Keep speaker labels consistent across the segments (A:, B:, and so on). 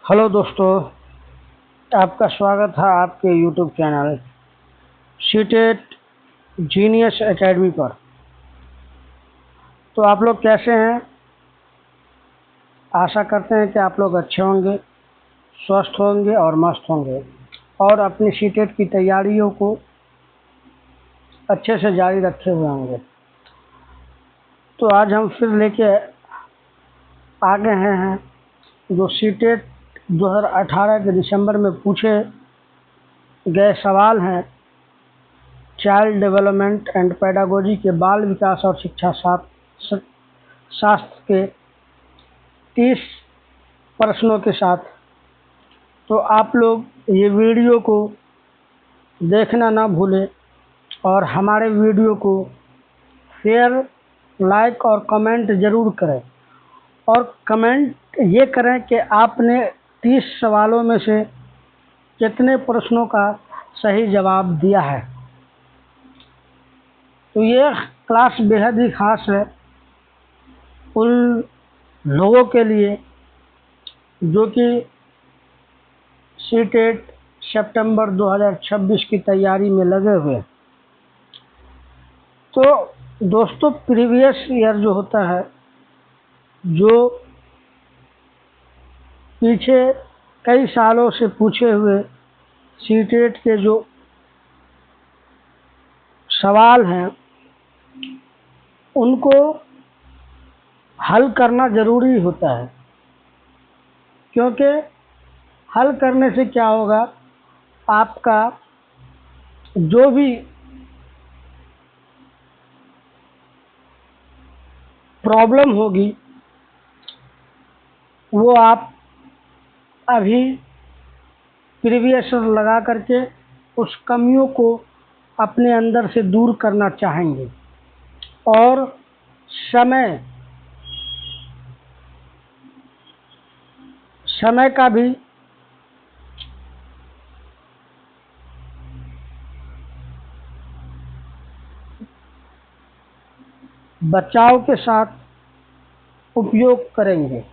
A: Hello दोस्तों, आपका स्वागत है आपके YouTube channel CTET genius academy पर। तो आप लोग कैसे हैं? आशा करते हैं कि आप लोग अच्छे होंगे, स्वस्थ होंगे और मस्त होंगे और अपनी सीटेट की तैयारियों को अच्छे से जारी रखे हुए होंगे। तो आज हम फिर लेके आ गए हैं जो सीटेट 2018 के दिसंबर में पूछे गए सवाल हैं चाइल्ड डेवलपमेंट एंड पेडागोजी के बाल विकास और शिक्षा शास्त्र के 30 प्रश्नों के साथ। तो आप लोग ये वीडियो को देखना ना भूलें और हमारे वीडियो को शेयर, लाइक और कमेंट ज़रूर करें। और कमेंट ये करें कि आपने 30 सवालों में से कितने प्रश्नों का सही जवाब दिया है। तो ये क्लास बेहद ही खास है उन लोगों के लिए जो कि सीटेट सितंबर 2026 की तैयारी में लगे हुए। तो दोस्तों, प्रीवियस ईयर जो होता है, जो पीछे कई सालों से पूछे हुए सीटेट के जो सवाल हैं उनको हल करना ज़रूरी होता है, क्योंकि हल करने से क्या होगा, आपका जो भी प्रॉब्लम होगी वो आप अभी प्रीवियस लगा करके उस कमियों को अपने अंदर से दूर करना चाहेंगे। और समय का भी बचाव के साथ उपयोग करेंगे,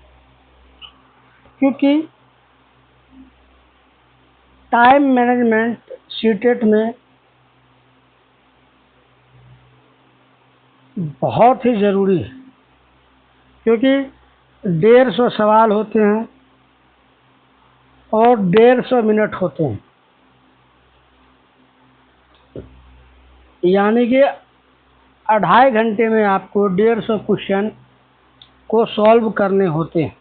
A: क्योंकि टाइम मैनेजमेंट सीटेट में बहुत ही ज़रूरी है, क्योंकि 150 सवाल होते हैं और 150 मिनट होते हैं, यानी कि 2.5 घंटे में आपको 150 क्वेश्चन को सॉल्व करने होते हैं,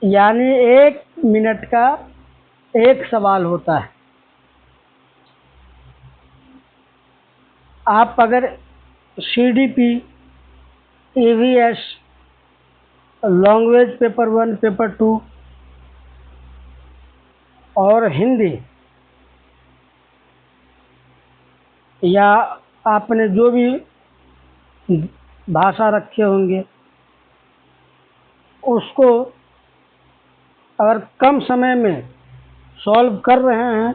A: यानी 1 मिनट का 1 सवाल होता है। आप अगर CDP, EVS, language paper 1, paper 2 और हिंदी, या आपने जो भी भाषा रखे होंगे उसको अगर कम समय में सॉल्व कर रहे हैं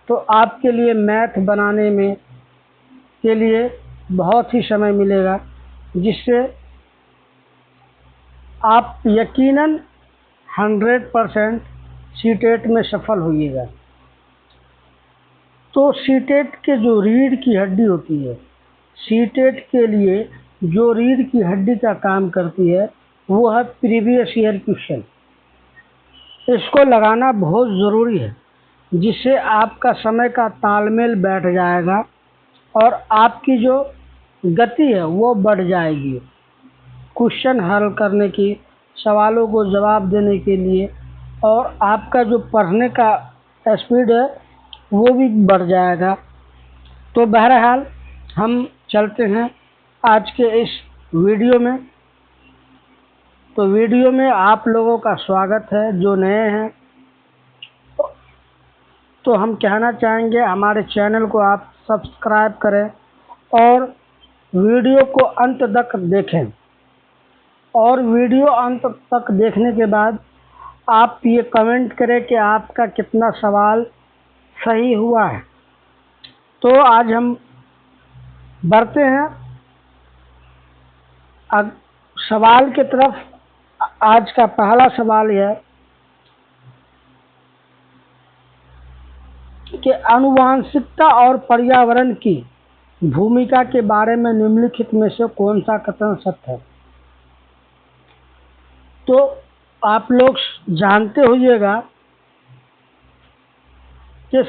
A: तो आपके लिए मैथ बनाने में के लिए बहुत ही समय मिलेगा, जिससे आप यकीनन 100% सीटेट में सफल होइएगा। तो सीटेट के जो रीढ़ की हड्डी होती है, सीटेट के लिए जो रीढ़ की हड्डी का काम करती है वो है प्रीवियस ईयर क्वेश्चन। इसको लगाना बहुत ज़रूरी है, जिससे आपका समय का तालमेल बैठ जाएगा और आपकी जो गति है वो बढ़ जाएगी क्वेश्चन हल करने की, सवालों को जवाब देने के लिए, और आपका जो पढ़ने का स्पीड है वो भी बढ़ जाएगा। तो बहरहाल हम चलते हैं आज के इस वीडियो में। तो वीडियो में आप लोगों का स्वागत है जो नए हैं। तो हम कहना चाहेंगे हमारे चैनल को आप सब्सक्राइब करें और वीडियो को अंत तक देखें, और वीडियो अंत तक देखने के बाद आप ये कमेंट करें कि आपका कितना सवाल सही हुआ है। तो आज हम बढ़ते हैं सवाल की तरफ। आज का पहला सवाल है कि आनुवांशिकता और पर्यावरण की भूमिका के बारे में निम्नलिखित में से कौन सा कथन सत्य है। तो आप लोग जानते होइएगा कि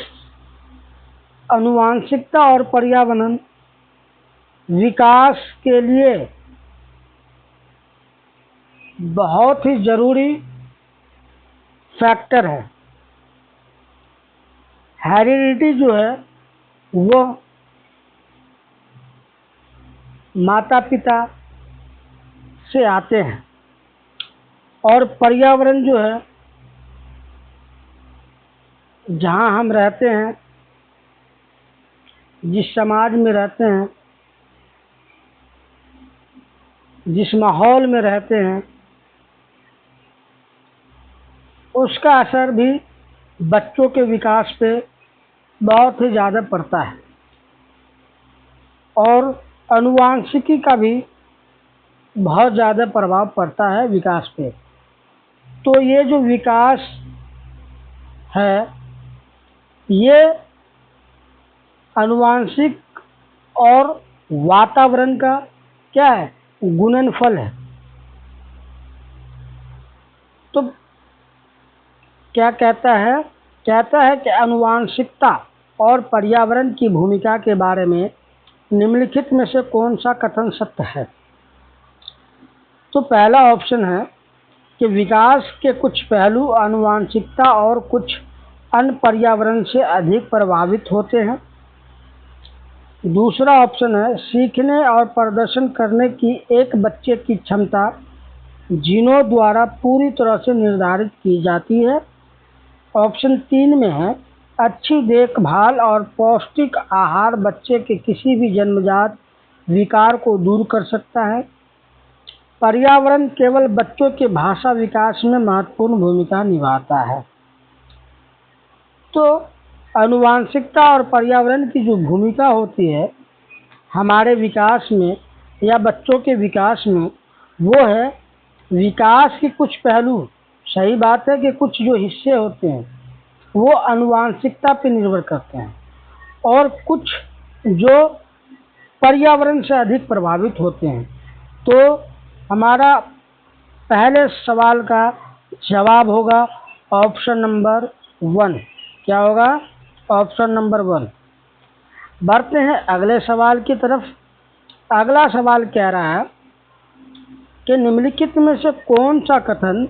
A: आनुवांशिकता और पर्यावरण विकास के लिए बहुत ही जरूरी फैक्टर है। हेरिडिटी जो है वो माता पिता से आते हैं और पर्यावरण जो है जहाँ हम रहते हैं, जिस समाज में रहते हैं, जिस माहौल में रहते हैं, उसका असर भी बच्चों के विकास पे बहुत ही ज़्यादा पड़ता है और आनुवांशिकी का भी बहुत ज़्यादा प्रभाव पड़ता है विकास पे। तो ये जो विकास है ये आनुवांशिक और वातावरण का क्या है, गुणनफल है। तो क्या कहता है कि आनुवांशिकता और पर्यावरण की भूमिका के बारे में निम्नलिखित में से कौन सा कथन सत्य है। तो पहला ऑप्शन है कि विकास के कुछ पहलू आनुवांशिकता और कुछ अन्य पर्यावरण से अधिक प्रभावित होते हैं। दूसरा ऑप्शन है सीखने और प्रदर्शन करने की एक बच्चे की क्षमता जीनों द्वारा पूरी तरह से निर्धारित की जाती है। ऑप्शन 3 में है अच्छी देखभाल और पौष्टिक आहार बच्चे के किसी भी जन्मजात विकार को दूर कर सकता है। पर्यावरण केवल बच्चों के भाषा विकास में महत्वपूर्ण भूमिका निभाता है। तो आनुवांशिकता और पर्यावरण की जो भूमिका होती है हमारे विकास में या बच्चों के विकास में, वो है विकास के कुछ पहलू। सही बात है कि कुछ जो हिस्से होते हैं वो आनुवांशिकता पर निर्भर करते हैं और कुछ जो पर्यावरण से अधिक प्रभावित होते हैं। तो हमारा पहले सवाल का जवाब होगा ऑप्शन नंबर 1। क्या होगा? Option number 1। बढ़ते हैं अगले सवाल की तरफ। अगला सवाल कह रहा है कि निम्नलिखित में से कौन सा कथन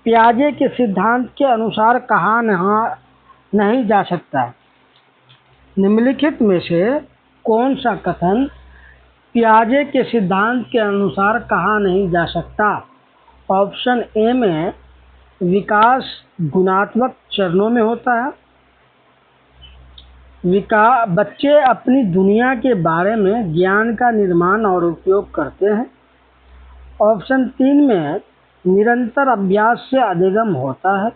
A: पियाजे के सिद्धांत के अनुसार कहा नहीं जा सकता। निम्नलिखित में से कौन सा कथन पियाजे के सिद्धांत के अनुसार कहा नहीं जा सकता। ऑप्शन ए में विकास गुणात्मक चरणों में होता है। बच्चे अपनी दुनिया के बारे में ज्ञान का निर्माण और उपयोग करते हैं। ऑप्शन 3 में निरंतर अभ्यास से अधिगम होता है।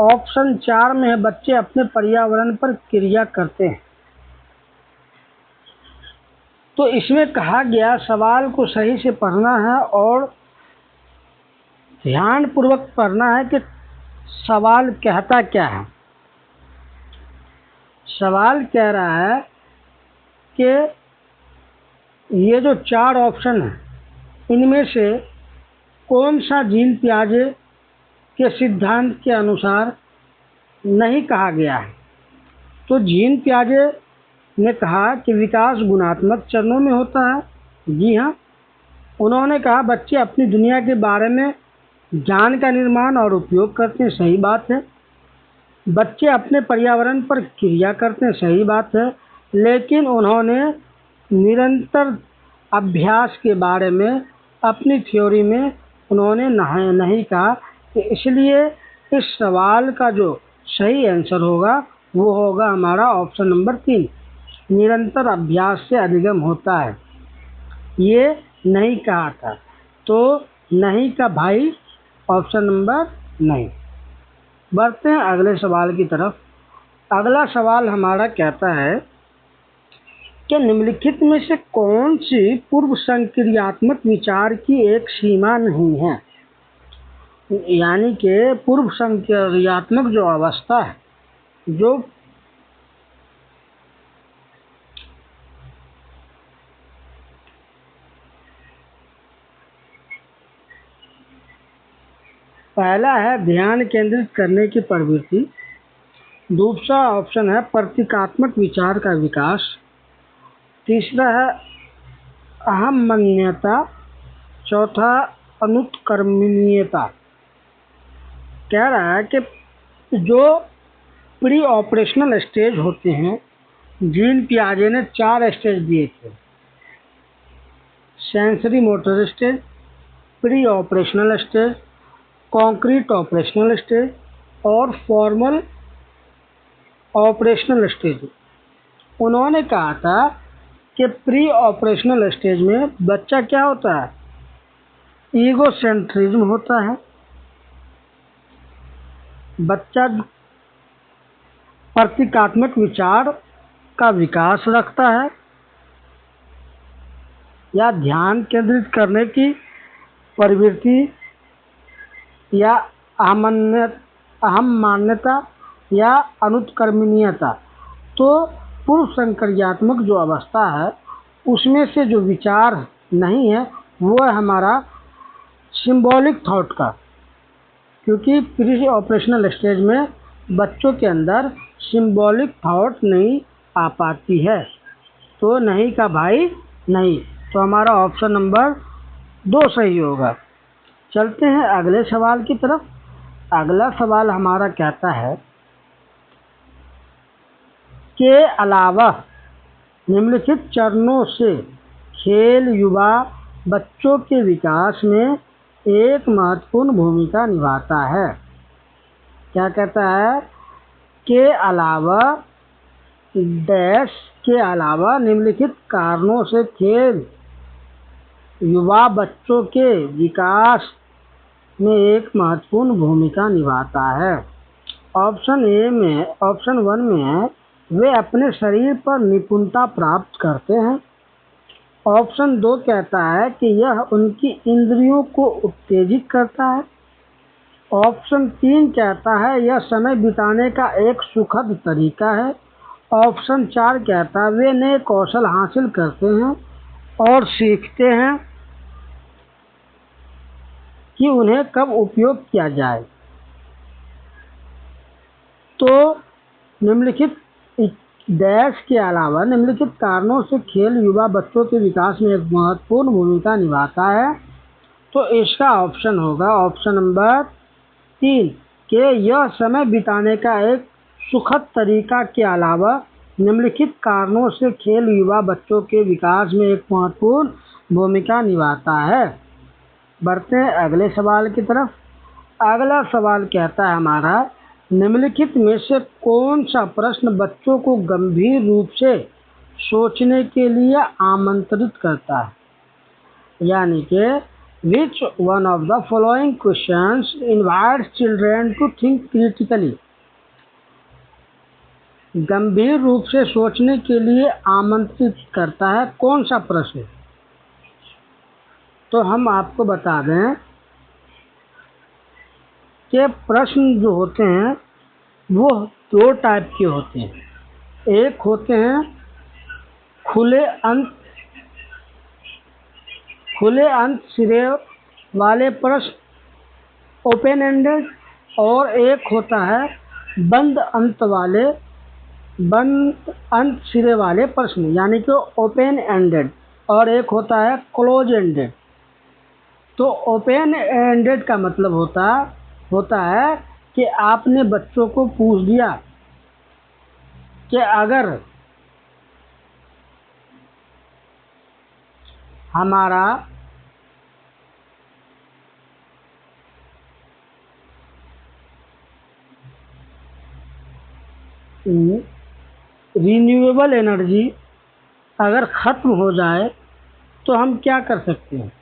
A: ऑप्शन 4 में बच्चे अपने पर्यावरण पर क्रिया करते हैं। तो इसमें कहा गया सवाल को सही से पढ़ना है और ध्यान पूर्वक पढ़ना है कि सवाल कहता क्या है। सवाल कह रहा है कि ये जो 4 ऑप्शन है इनमें से कौन सा जीन पियाजे के सिद्धांत के अनुसार नहीं कहा गया है। तो जीन पियाजे ने कहा कि विकास गुणात्मक चरणों में होता है। जी हाँ, उन्होंने कहा बच्चे अपनी दुनिया के बारे में ज्ञान का निर्माण और उपयोग करते हैं। सही बात है। बच्चे अपने पर्यावरण पर क्रिया करते हैं। सही बात है। लेकिन उन्होंने निरंतर अभ्यास के बारे में अपनी थ्योरी में उन्होंने नहीं कहा। कि इसलिए इस सवाल का जो सही आंसर होगा वो होगा हमारा ऑप्शन नंबर 3, निरंतर अभ्यास से अधिगम होता है। ये नहीं कहा था। तो नहीं का भाई ऑप्शन नंबर नहीं। बढ़ते हैं अगले सवाल की तरफ। अगला सवाल हमारा कहता है कि निम्नलिखित में से कौन सी पूर्व संक्रियात्मक विचार की एक सीमा नहीं है। यानी कि पूर्व संक्रियात्मक जो अवस्था है, जो पहला है ध्यान केंद्रित करने की प्रवृत्ति, दूसरा ऑप्शन है प्रतीकात्मक विचार का विकास, तीसरा है अहम्मन्यता, चौथा अनुत्कर्मणीयता। कह रहा है कि जो प्री ऑपरेशनल स्टेज होते हैं, जीन पियाजे ने 4 स्टेज दिए थे: sensory motor stage, pre operational stage, concrete operational stage और फॉर्मल ऑपरेशनल स्टेज। उन्होंने कहा था कि प्री ऑपरेशनल स्टेज में बच्चा क्या होता है, ईगोसेंट्रिज्म होता है, बच्चा प्रतीकात्मक विचार का विकास रखता है या ध्यान केंद्रित करने की प्रवृत्ति या अहम मान्यता या अनुत्कर्मणीयता। तो पूर्व संक्रियात्मक जो अवस्था है, उसमें से जो विचार नहीं है वो है हमारा सिंबॉलिक थॉट का, क्योंकि प्री ऑपरेशनल स्टेज में बच्चों के अंदर सिंबॉलिक थॉट नहीं आ पाती है। तो नहीं का भाई नहीं, तो हमारा ऑप्शन नंबर 2 सही होगा। चलते हैं अगले सवाल की तरफ। अगला सवाल हमारा कहता है के अलावा निम्नलिखित चरणों से खेल युवा बच्चों के विकास में एक महत्वपूर्ण भूमिका निभाता है। क्या कहता है, के अलावा डैश के अलावा निम्नलिखित कारणों से खेल युवा बच्चों के विकास में एक महत्वपूर्ण भूमिका निभाता है। ऑप्शन 1 में है वे अपने शरीर पर निपुणता प्राप्त करते हैं। ऑप्शन 2 कहता है कि यह उनकी इंद्रियों को उत्तेजित करता है। ऑप्शन 3 कहता है यह समय बिताने का एक सुखद तरीका है। ऑप्शन 4 कहता है वे नए कौशल हासिल करते हैं और सीखते हैं कि उन्हें कब उपयोग किया जाए। तो निम्नलिखित डैश के अलावा निम्नलिखित कारणों से खेल युवा बच्चों के विकास में एक महत्वपूर्ण भूमिका निभाता है। तो इसका ऑप्शन होगा ऑप्शन नंबर 3 कि यह समय बिताने का एक सुखद तरीका के अलावा निम्नलिखित कारणों से खेल युवा बच्चों के विकास में एक महत्वपूर्ण भूमिका निभाता है। बढ़ते हैं अगले सवाल की तरफ। अगला सवाल कहता है हमारा, निम्नलिखित में से कौन सा प्रश्न बच्चों को गंभीर रूप से सोचने के लिए आमंत्रित करता है, यानी कि which one of the following questions invites children to think critically. गंभीर रूप से सोचने के लिए आमंत्रित करता है, कौन सा प्रश्न? तो हम आपको बता दें कि प्रश्न जो होते हैं वो 2 टाइप के होते हैं। एक होते हैं खुले अंत सिरे वाले प्रश्न, ओपन एंडेड, और एक होता है बंद अंत सिरे वाले प्रश्न, यानी कि ओपन एंडेड, और एक होता है क्लोज एंडेड। तो ओपन एंडेड का मतलब होता है कि आपने बच्चों को पूछ दिया कि अगर हमारा रिन्यूएबल एनर्जी अगर ख़त्म हो जाए तो हम क्या कर सकते हैं।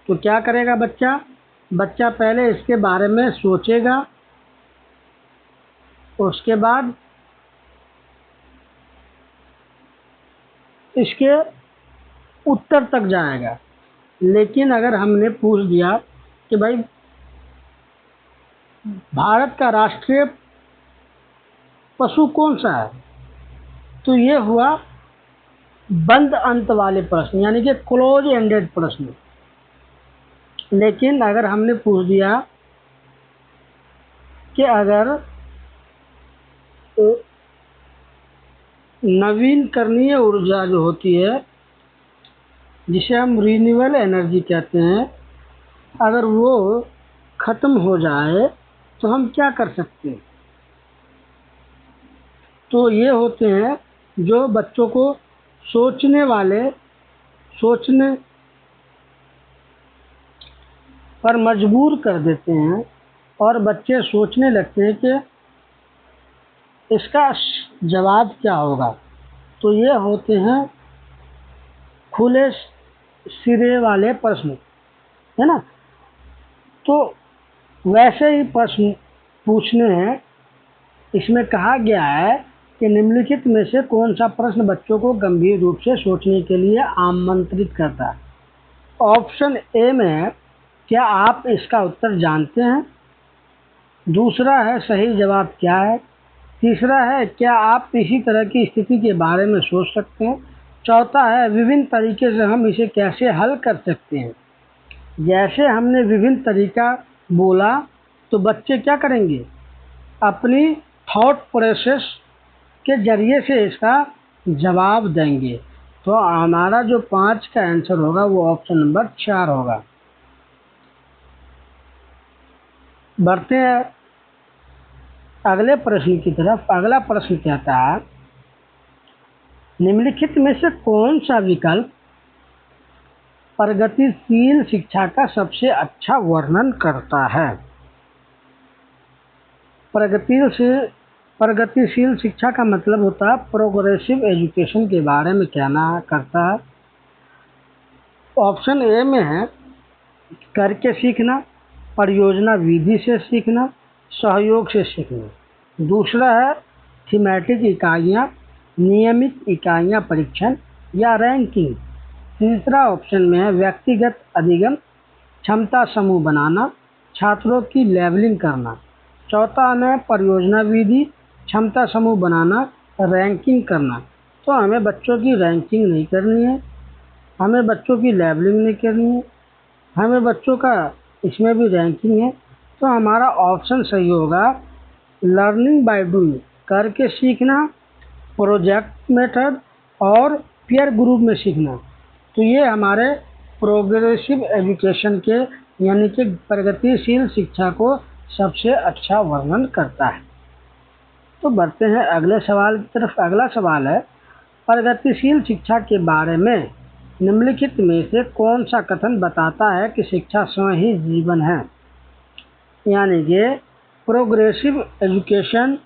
A: तो क्या करेगा बच्चा पहले इसके बारे में सोचेगा, उसके बाद इसके उत्तर तक जाएगा। लेकिन अगर हमने पूछ दिया कि भाई भारत का राष्ट्रीय पशु कौन सा है, तो ये हुआ बंद अंत वाले प्रश्न, यानी कि क्लोज एंडेड प्रश्न। लेकिन अगर हमने पूछ दिया कि अगर नवीनकरणीय ऊर्जा जो होती है, जिसे हम रिन्यूएबल एनर्जी कहते हैं, अगर वो खत्म हो जाए तो हम क्या कर सकते हैं, तो ये होते हैं जो बच्चों को सोचने पर मजबूर कर देते हैं और बच्चे सोचने लगते हैं कि इसका जवाब क्या होगा। तो ये होते हैं खुले सिरे वाले प्रश्न, है ना। तो वैसे ही प्रश्न पूछने हैं। इसमें कहा गया है कि निम्नलिखित में से कौन सा प्रश्न बच्चों को गंभीर रूप से सोचने के लिए आमंत्रित करता है। ऑप्शन ए में है, क्या आप इसका उत्तर जानते हैं। दूसरा है, सही जवाब क्या है। तीसरा है, क्या आप इसी तरह की स्थिति के बारे में सोच सकते हैं। चौथा है, विभिन्न तरीके से हम इसे कैसे हल कर सकते हैं। जैसे हमने विभिन्न तरीका बोला तो बच्चे क्या करेंगे, अपनी थॉट प्रोसेस के जरिए से इसका जवाब देंगे। तो हमारा जो 5 का आंसर होगा वो ऑप्शन नंबर 4 होगा। बढ़ते हैं अगले प्रश्न की तरफ। अगला प्रश्न कहता है, निम्नलिखित में से कौन सा विकल्प प्रगतिशील शिक्षा का सबसे अच्छा वर्णन करता है। प्रगतिशील शिक्षा का मतलब होता है प्रोग्रेसिव एजुकेशन के बारे में कहना करता है। ऑप्शन ए में है, करके सीखना, परियोजना विधि से सीखना, सहयोग से सीखना। दूसरा है, थीमेटिक इकाइयाँ, नियमित इकाइयाँ परीक्षण या रैंकिंग। तीसरा ऑप्शन में है, व्यक्तिगत अधिगम, क्षमता समूह बनाना, छात्रों की लेवलिंग करना। चौथा में परियोजना विधि, क्षमता समूह बनाना, रैंकिंग करना। तो हमें बच्चों की रैंकिंग नहीं करनी है, हमें बच्चों की लेवलिंग नहीं करनी है, हमें बच्चों का इसमें भी रैंकिंग है। तो हमारा ऑप्शन सही होगा, लर्निंग बाय डूइंग, करके सीखना, प्रोजेक्ट मेथड और पीयर ग्रुप में सीखना। तो ये हमारे प्रोग्रेसिव एजुकेशन के यानी कि प्रगतिशील शिक्षा को सबसे अच्छा वर्णन करता है। तो बढ़ते हैं अगले सवाल की तरफ। अगला सवाल है, प्रगतिशील शिक्षा के बारे में निम्नलिखित में से कौन सा कथन बताता है कि शिक्षा स्वयं ही जीवन है। यानी कि प्रोग्रेसिव एजुकेशन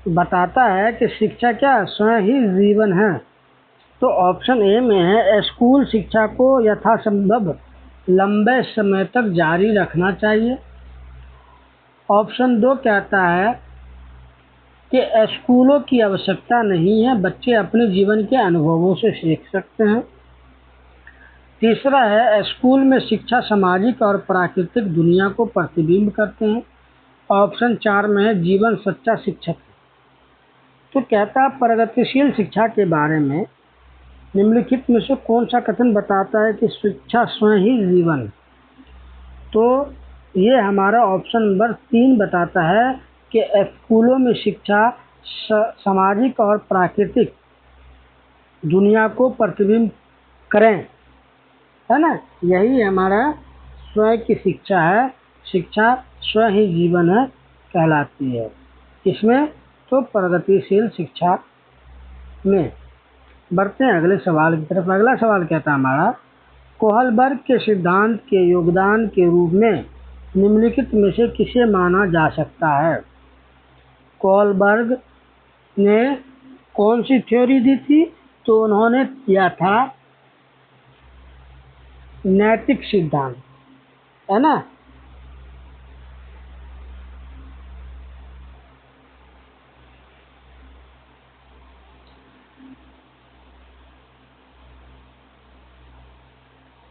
A: बताता है कि शिक्षा क्या स्वयं ही जीवन है। तो ऑप्शन ए में है, स्कूल शिक्षा को यथासंभव लंबे समय तक जारी रखना चाहिए। ऑप्शन 2 कहता है कि स्कूलों की आवश्यकता नहीं है, बच्चे अपने जीवन के अनुभवों से सीख सकते हैं। तीसरा है, स्कूल में शिक्षा सामाजिक और प्राकृतिक दुनिया को प्रतिबिंब करते हैं। ऑप्शन 4 में है, जीवन सच्चा शिक्षक। तो कहता है, प्रगतिशील शिक्षा के बारे में निम्नलिखित में से कौन सा कथन बताता है कि शिक्षा स्वयं ही जीवन। तो ये हमारा ऑप्शन नंबर 3 बताता है कि स्कूलों में शिक्षा सामाजिक और प्राकृतिक दुनिया को प्रतिबिंब करें, है ना। यही हमारा स्वयं की शिक्षा है, शिक्षा स्वयं ही जीवन है कहलाती है। इसमें तो प्रगतिशील शिक्षा में। बढ़ते हैं अगले सवाल की तरफ। अगला सवाल कहता है हमारा, कोहलबर्ग के सिद्धांत के योगदान के रूप में निम्नलिखित में से किसे माना जा सकता है। कोहलबर्ग ने कौन सी थ्योरी दी थी, तो उन्होंने दिया था नैतिक सिद्धांत, है ना।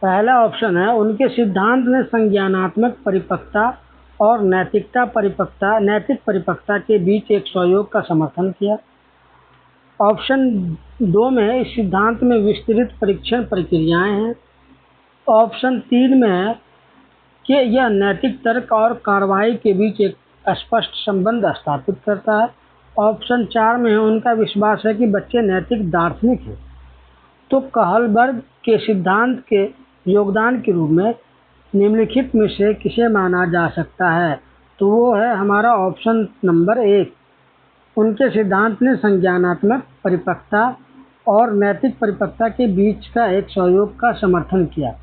A: पहला ऑप्शन है, उनके सिद्धांत ने संज्ञानात्मक परिपक्वता और नैतिक परिपक्वता के बीच एक सहयोग का समर्थन किया। ऑप्शन 2 में है, इस सिद्धांत में विस्तृत परीक्षण प्रक्रियाएं हैं। ऑप्शन 3 में है कि यह नैतिक तर्क और कार्रवाई के बीच एक स्पष्ट संबंध स्थापित करता है। ऑप्शन 4 में है, उनका विश्वास है कि बच्चे नैतिक दार्शनिक हैं। तो कहलबर्ग के सिद्धांत के योगदान के रूप में निम्नलिखित में से किसे माना जा सकता है? तो वो है हमारा ऑप्शन नंबर 1। उनके सिद्धांत ने संज्ञानात्मक परिपक्वता और नैतिक परिपक्वता के बीच का एक सहयोग का समर्थन किया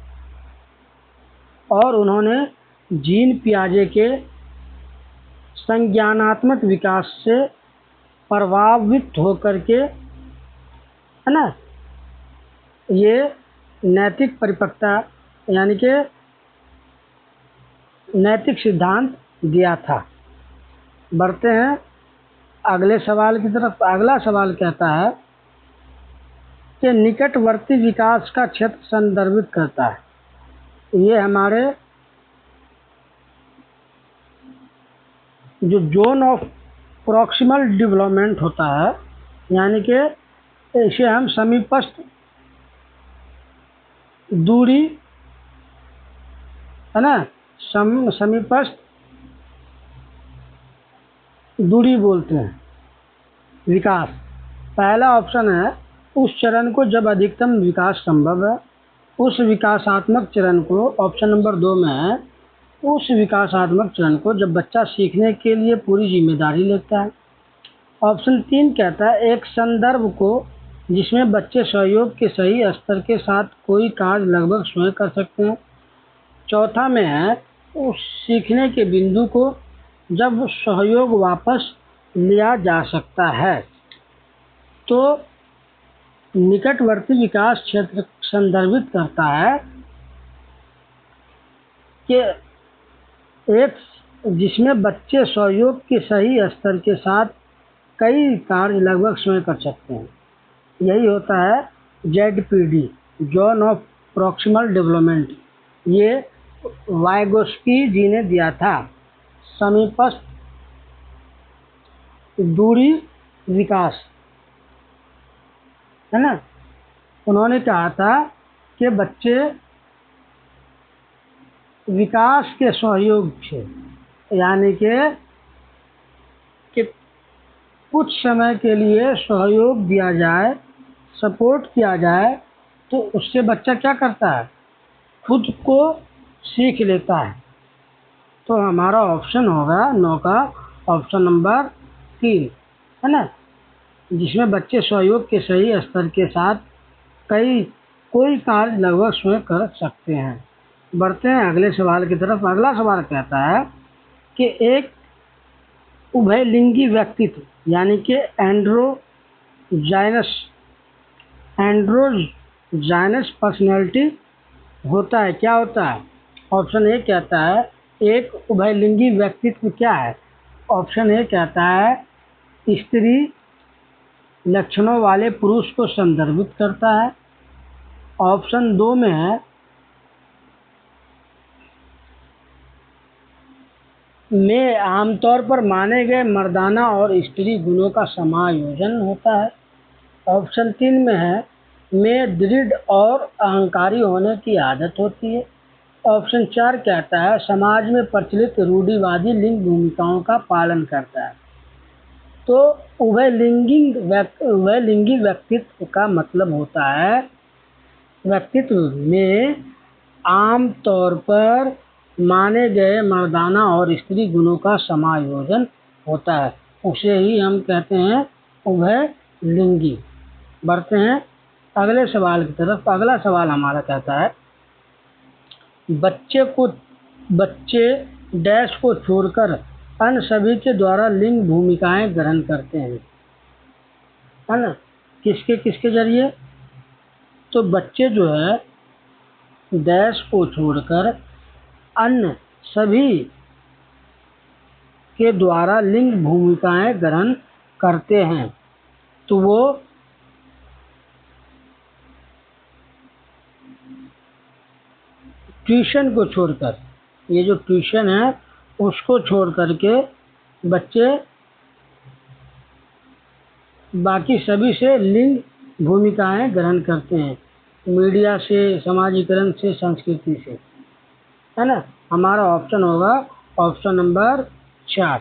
A: और उन्होंने जीन पियाजे के संज्ञानात्मक विकास से प्रभावित होकर के, है ना, ये नैतिक परिपक्वता यानी कि नैतिक सिद्धांत दिया था। बढ़ते हैं अगले सवाल की तरफ। अगला सवाल कहता है कि निकटवर्ती विकास का क्षेत्र संदर्भित करता है। ये हमारे जो जोन ऑफ प्रॉक्सिमल डेवलपमेंट होता है, यानी कि इसे हम समीपस्थ दूरी, है ना, समीपस्थ दूरी बोलते हैं विकास। पहला ऑप्शन है, उस चरण को जब अधिकतम विकास संभव है। उस विकासात्मक चरण को, ऑप्शन नंबर 2 में है, उस विकासात्मक चरण को जब बच्चा सीखने के लिए पूरी जिम्मेदारी लेता है। ऑप्शन 3 कहता है, एक संदर्भ को जिसमें बच्चे सहयोग के सही स्तर के साथ कोई कार्य लगभग स्वयं कर सकते हैं। चौथा में है, उस सीखने के बिंदु को जब सहयोग वापस लिया जा सकता है। तो निकटवर्ती विकास क्षेत्र संदर्भित करता है कि एक जिसमें बच्चे सहयोग के सही स्तर के साथ कई कार्य लगभग स्वयं कर सकते हैं। यही होता है ZPD, zone of proximal development. ये वाइगोस्की जी ने दिया था, समीपस्थ दूरी विकास, है ना। उन्होंने कहा था कि बच्चे विकास के सहयोग से, यानी कि कुछ समय के लिए सहयोग दिया जाए, सपोर्ट किया जाए, तो उससे बच्चा क्या करता है, खुद को सीख लेता है। तो हमारा ऑप्शन होगा 9 का ऑप्शन नंबर 3, है ना, जिसमें बच्चे सहयोग के सही स्तर के साथ कोई कार्य लगभग स्वयं कर सकते हैं। बढ़ते हैं अगले सवाल की तरफ। अगला सवाल कहता है कि एक उभयलिंगी व्यक्तित्व, यानी कि एंड्रोजाइनस पर्सनैलिटी होता है। क्या होता है? ऑप्शन ए कहता है, एक उभयलिंगी व्यक्तित्व क्या है? ऑप्शन ए कहता है, स्त्री लक्षणों वाले पुरुष को संदर्भित करता है। ऑप्शन 2 में है, में आमतौर पर माने गए मर्दाना और स्त्री गुणों का समायोजन होता है। ऑप्शन 3 में है, में दृढ़ और अहंकारी होने की आदत होती है। ऑप्शन 4 कहता है, समाज में प्रचलित रूढ़िवादी लिंग भूमिकाओं का पालन करता है। तो उभयलिंगी व्यक्तित्व का मतलब होता है, व्यक्तित्व में आम तौर पर माने गए मर्दाना और स्त्री गुणों का समायोजन होता है। उसे ही हम कहते हैं उभयलिंगी। बढ़ते हैं अगले सवाल की तरफ। अगला सवाल हमारा कहता है, बच्चे डैश को छोड़कर अन्य सभी के द्वारा लिंग भूमिकाएं ग्रहण करते हैं, है ना। किसके जरिए? तो बच्चे जो है डैश को छोड़कर अन्य सभी के द्वारा लिंग भूमिकाएं ग्रहण करते हैं। तो ट्यूशन को छोड़कर, ये जो ट्यूशन है उसको छोड़ करके बच्चे बाकी सभी से लिंग भूमिकाएं ग्रहण करते हैं, मीडिया से, समाजीकरण से, संस्कृति से, है ना। हमारा ऑप्शन होगा ऑप्शन नंबर 4।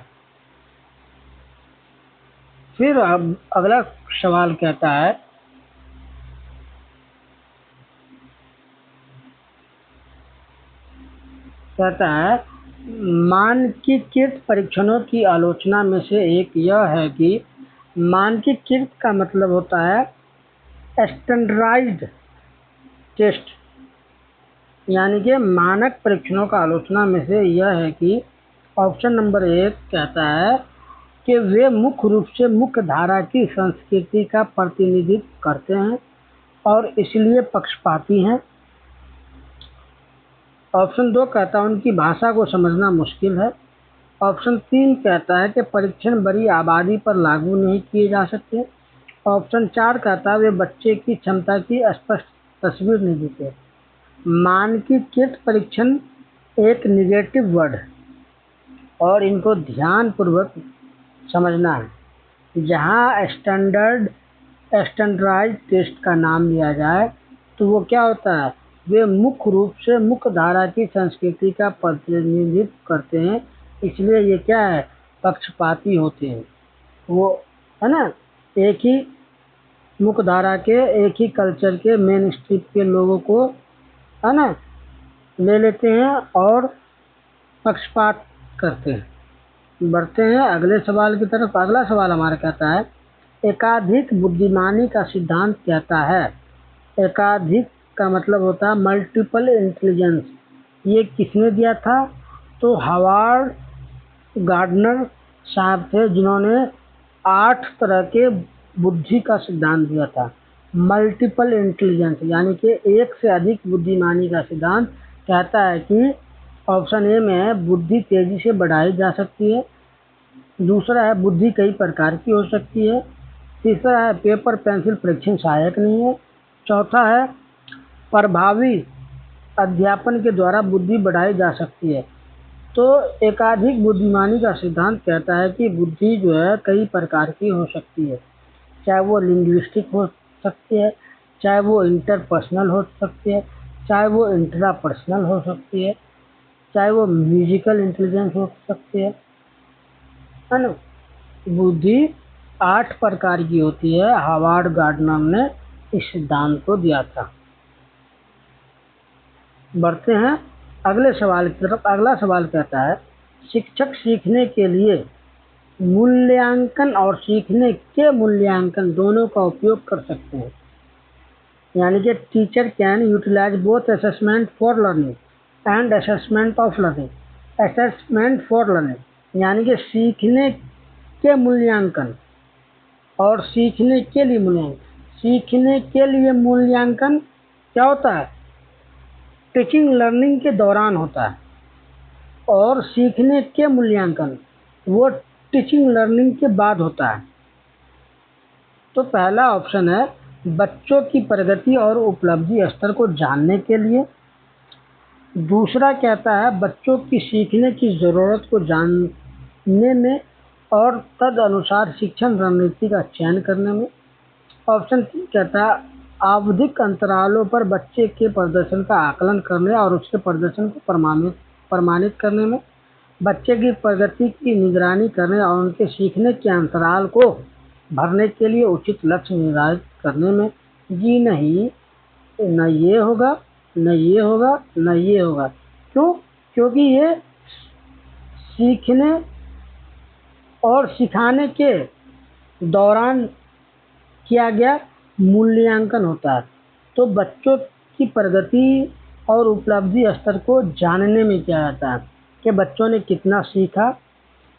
A: फिर अब अगला सवाल कहता है मानकीकृत परीक्षणों की आलोचना में से एक यह है कि मानकीकृत का मतलब होता है स्टैंडर्डाइज्ड टेस्ट, यानी कि मानक परीक्षणों का आलोचना में से यह है कि ऑप्शन नंबर 1 कहता है कि वे मुख्य रूप से मुख्य धारा की संस्कृति का प्रतिनिधित्व करते हैं और इसलिए पक्षपाती हैं। ऑप्शन 2 कहता है उनकी भाषा को समझना मुश्किल है। ऑप्शन 3 कहता है कि परीक्षण बड़ी आबादी पर लागू नहीं किए जा सकते। ऑप्शन 4 कहता है वे बच्चे की क्षमता की स्पष्ट तस्वीर नहीं देते। मानकीकृत परीक्षण एक निगेटिव वर्ड है और इनको ध्यानपूर्वक समझना है। जहाँ स्टैंडर्डाइज्ड टेस्ट का नाम लिया जाए तो वो क्या होता है, वे मुख्य रूप से मुख्य धारा की संस्कृति का प्रतिनिधित्व करते हैं, इसलिए ये क्या है, पक्षपाती होते हैं। वो है ना, एक ही मुख्य धारा के, एक ही कल्चर के, मेन स्ट्रीम के लोगों को है ना ले लेते हैं और पक्षपात करते हैं। बढ़ते हैं अगले सवाल की तरफ। अगला सवाल हमारा कहता है एकाधिक बुद्धिमानी का सिद्धांत कहता है, एकाधिक का मतलब होता है मल्टीपल इंटेलिजेंस। ये किसने दिया था, तो हार्वर्ड गार्डनर साहब थे जिन्होंने 8 तरह के बुद्धि का सिद्धांत दिया था। मल्टीपल इंटेलिजेंस यानी कि एक से अधिक बुद्धिमानी का सिद्धांत कहता है कि ऑप्शन ए में है बुद्धि तेजी से बढ़ाई जा सकती है, दूसरा है बुद्धि कई प्रकार की हो सकती है, तीसरा है पेपर पेंसिल परीक्षण सहायक नहीं है, चौथा है प्रभावी अध्यापन के द्वारा बुद्धि बढ़ाई जा सकती है। तो एकाधिक बुद्धिमानी का सिद्धांत कहता है कि बुद्धि जो है कई प्रकार की हो सकती है, चाहे वो लिंग्विस्टिक हो सकती है, चाहे वो इंटरपर्सनल हो सकती है, चाहे वो इंट्रापर्सनल हो सकती है, चाहे वो म्यूजिकल इंटेलिजेंस हो सकती है ना। बुद्धि 8 प्रकार की होती है, हार्वर्ड गार्डनर ने इस सिद्धांत को दिया था। बढ़ते हैं अगले सवाल की तरफ। अगला सवाल कहता है शिक्षक सीखने के लिए मूल्यांकन और सीखने के मूल्यांकन दोनों का उपयोग कर सकते हैं, यानी कि teacher can utilise both assessment for learning and assessment of learning. Assessment for learning यानी कि सीखने के मूल्यांकन और सीखने के लिए मूल्यांकन। सीखने के लिए मूल्यांकन क्या होता है, टीचिंग लर्निंग के दौरान होता है, और सीखने के मूल्यांकन वो टीचिंग लर्निंग के बाद होता है। तो पहला ऑप्शन है बच्चों की प्रगति और उपलब्धि स्तर को जानने के लिए, दूसरा कहता है बच्चों की सीखने की ज़रूरत को जानने में और तद अनुसार शिक्षण रणनीति का चयन करने में, ऑप्शन 3 कहता है आवधिक अंतरालों पर बच्चे के प्रदर्शन का आकलन करने और उसके प्रदर्शन को प्रमाणित करने में, बच्चे की प्रगति की निगरानी करने और उनके सीखने के अंतराल को भरने के लिए उचित लक्ष्य निर्धारित करने में। जी नहीं, न ये होगा, न ये होगा, न ये होगा। क्यों? क्योंकि ये सीखने और सिखाने के दौरान किया गया मूल्यांकन होता है। तो बच्चों की प्रगति और उपलब्धि स्तर को जानने में क्या जाता है कि बच्चों ने कितना सीखा,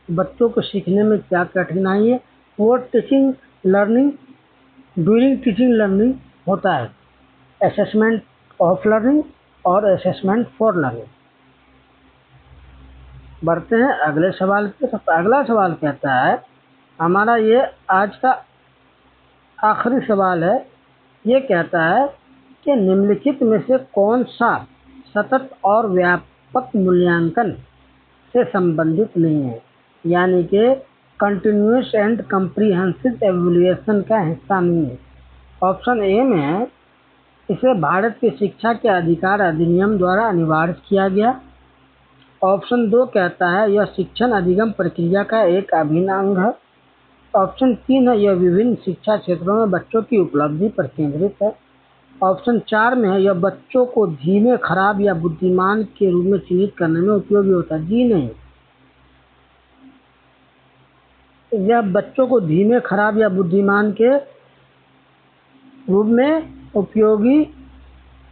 A: बच्चों को सीखने में क्या कठिनाई है, वो teaching learning during teaching learning होता है, असेसमेंट ऑफ लर्निंग और असेसमेंट फॉर लर्निंग। बढ़ते हैं अगले सवाल की तरफ। अगला सवाल कहता है हमारा ये आज का आखिरी सवाल है, ये कहता है कि निम्नलिखित में से कौन सा सतत और व्यापक मूल्यांकन से संबंधित नहीं है, यानी कि कंटिन्यूअस एंड कम्प्रिहेंसिव एवैल्यूएशन का हिस्सा नहीं है। ऑप्शन ए में है, इसे भारत की शिक्षा के अधिकार अधिनियम द्वारा अनिवार्य किया गया। ऑप्शन 2 कहता है यह शिक्षण अधिगम प्रक्रिया का एक अभिन्न अंग है। ऑप्शन 3 है, यह विभिन्न शिक्षा क्षेत्रों में बच्चों की उपलब्धि पर केंद्रित है। ऑप्शन 4 में है, यह बच्चों को धीमे, खराब या बुद्धिमान के रूप में चिन्हित करने में उपयोगी होता है। जी नहीं, यह बच्चों को धीमे, खराब या बुद्धिमान के रूप में उपयोगी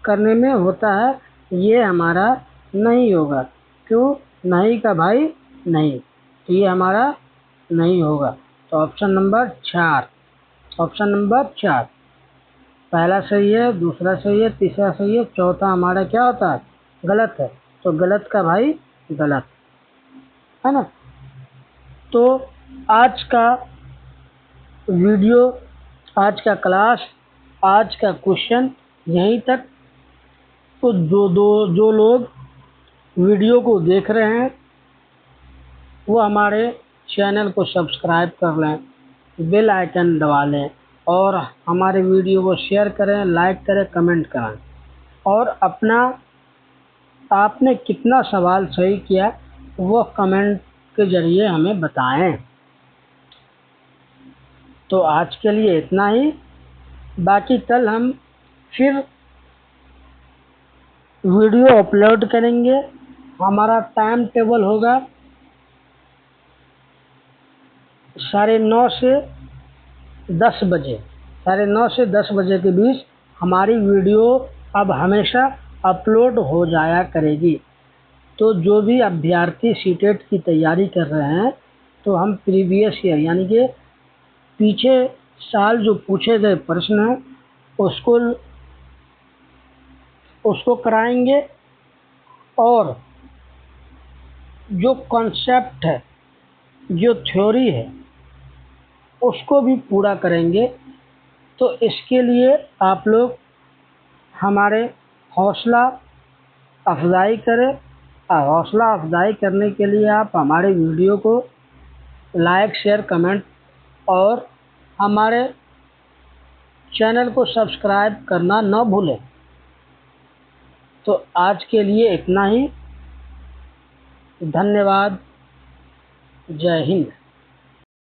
A: करने में होता है, ये हमारा नहीं होगा। क्यों नहीं का भाई? नहीं, तो ये हमारा नहीं होगा। तो ऑप्शन नंबर 4, ऑप्शन नंबर 4 पहला सही है, दूसरा सही है, तीसरा सही है, चौथा हमारा क्या होता है? गलत है। तो गलत का भाई गलत है ना। तो आज का वीडियो, आज का क्लास, आज का क्वेश्चन यहीं तक। तो जो लोग वीडियो को देख रहे हैं वो हमारे चैनल को सब्सक्राइब कर लें, बेल आइकन दबा लें और हमारे वीडियो को शेयर करें, लाइक करें, कमेंट करें और अपना आपने कितना सवाल सही किया वो कमेंट के ज़रिए हमें बताएं। तो आज के लिए इतना ही, बाकी कल हम फिर वीडियो अपलोड करेंगे। हमारा टाइम टेबल होगा 9:30 से 10 बजे, 9:30 से 10 बजे के बीच हमारी वीडियो अब हमेशा अपलोड हो जाया करेगी। तो जो भी अभ्यर्थी सीटेट की तैयारी कर रहे हैं तो हम प्रीवियस ईयर यानी कि पीछे साल जो पूछे गए प्रश्न हैं उसको कराएंगे और जो कॉन्सेप्ट है, जो थ्योरी है, उसको भी पूरा करेंगे। तो इसके लिए आप लोग हमारे हौसला अफजाई करें। हौसला अफजाई करने के लिए आप हमारे वीडियो को लाइक, शेयर, कमेंट और हमारे चैनल को सब्सक्राइब करना न भूलें। तो आज के लिए इतना ही। धन्यवाद। जय हिंद।